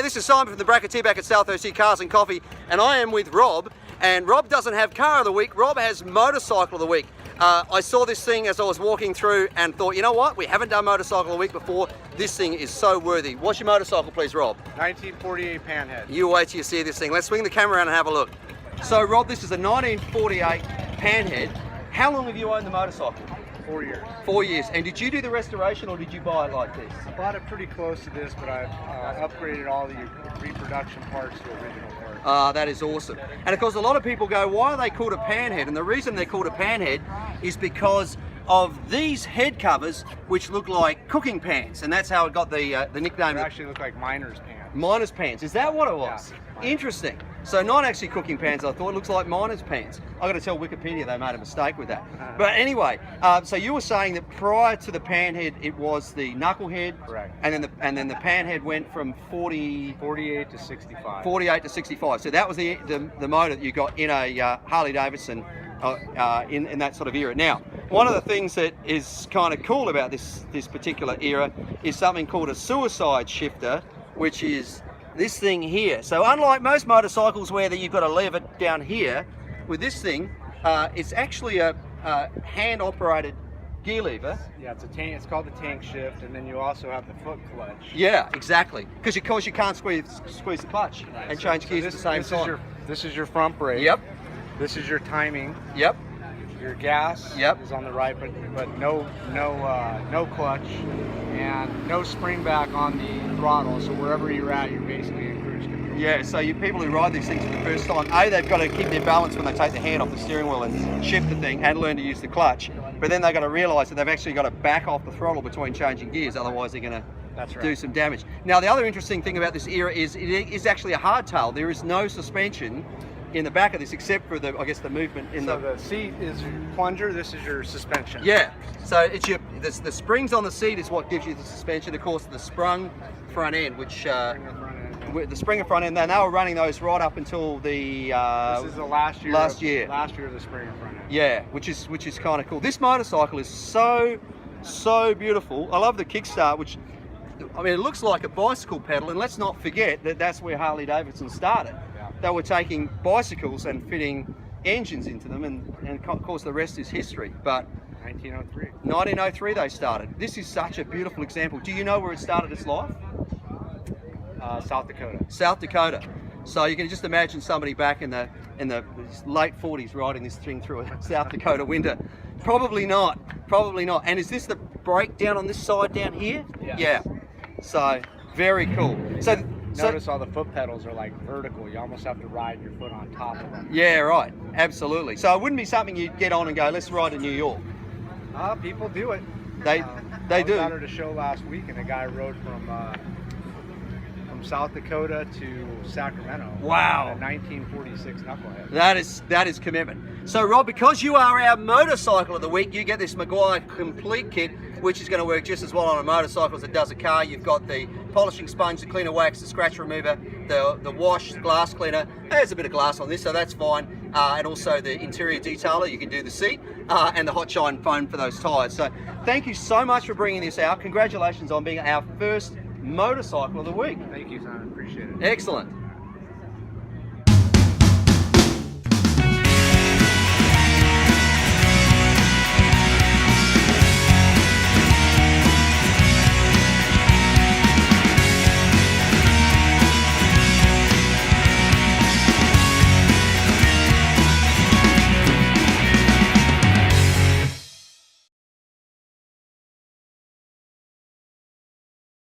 G'day, this is Simon from the Bracketeer back at Southwest Cars and Coffee, and I am with Rob, and Rob doesn't have car of the week, Rob has motorcycle of the week. I saw this thing as I was walking through and thought, you know what, we haven't done motorcycle of the week before, this thing is so worthy. What's your motorcycle please, Rob? 1948 Panhead. You wait till you see this thing. Let's swing the camera around and have a look. So Rob, this is a 1948 Panhead. How long have you owned the motorcycle? 4 years. 4 years. And did you do the restoration or did you buy it like this? I bought it pretty close to this, but I've upgraded all the reproduction parts to original parts. That is awesome. And of course, a lot of people go, why are they called a panhead? And the reason they're called a panhead is because of these head covers, which look like cooking pans, and that's how it got the nickname. They actually look like miner's pants. Miner's pans. Is that what it was? Yeah. Interesting. So not actually cooking pans, I thought. It looks like miner's pants. I got to tell Wikipedia they made a mistake with that. But anyway, so you were saying that prior to the panhead, it was the knucklehead. Correct. And then the panhead went from 48 to 65. 48 to 65. So that was the motor that you got in a Harley Davidson in that sort of era. Now, one of the things that is kind of cool about this particular era is something called a suicide shifter, which is this thing here. So unlike most motorcycles where you've got to lever it down here, with this thing, it's actually a hand-operated gear lever. Yeah, it's a tank. It's called the tank shift, and then you also have the foot clutch. Yeah, exactly. Because of course you can't squeeze the clutch and change gears at the same time. This is your front brake. Yep. This is your timing. Yep. Your gas Yep. is on the right, but no clutch and no spring back on the throttle. So wherever you're at, you're basically in cruise control. Yeah. So you people who ride these things for the first time, they've got to keep their balance when they take their hand off the steering wheel and shift the thing, and learn to use the clutch. But then they've got to realise that they've actually got to back off the throttle between changing gears, otherwise they're going to do some damage. Now the other interesting thing about this era is it is actually a hardtail. There is no suspension in the back of this, except for the movement in the seat is your plunger. This is your suspension. Yeah. So it's the springs on the seat is what gives you the suspension. Of course, the sprung front end, which the springer front end. And they were running those right up until the this is the last year of the springer front end. Yeah, which is kind of cool. This motorcycle is so beautiful. I love the kickstart, which I mean it looks like a bicycle pedal, and let's not forget that that's where Harley Davidson started. They were taking bicycles and fitting engines into them, and of course the rest is history. But 1903 they started. This is such a beautiful example. Do you know where it started its life? South Dakota. South Dakota. So you can just imagine somebody back in the late 40s riding this thing through a South Dakota winter. Probably not. And is this the brake down on this side down here? Yeah. So very cool. So notice all the foot pedals are like vertical. You almost have to ride your foot on top of them. Yeah, right. Absolutely. So it wouldn't be something you'd get on and go, let's ride to New York. People do it. They do. I was out at a show last week, and a guy rode from South Dakota to Sacramento. Wow. A 1946 knucklehead. That is commitment. So Rob, because you are our motorcycle of the week, you get this Maguire complete kit, which is going to work just as well on a motorcycle as it does a car. You've got the polishing sponge, the cleaner wax, the scratch remover, the wash, the glass cleaner. There's a bit of glass on this, so that's fine. And also the interior detailer, you can do the seat, and the hot shine foam for those tyres. So thank you so much for bringing this out. Congratulations on being our first motorcycle of the week. Thank you, Simon. Appreciate it. Excellent.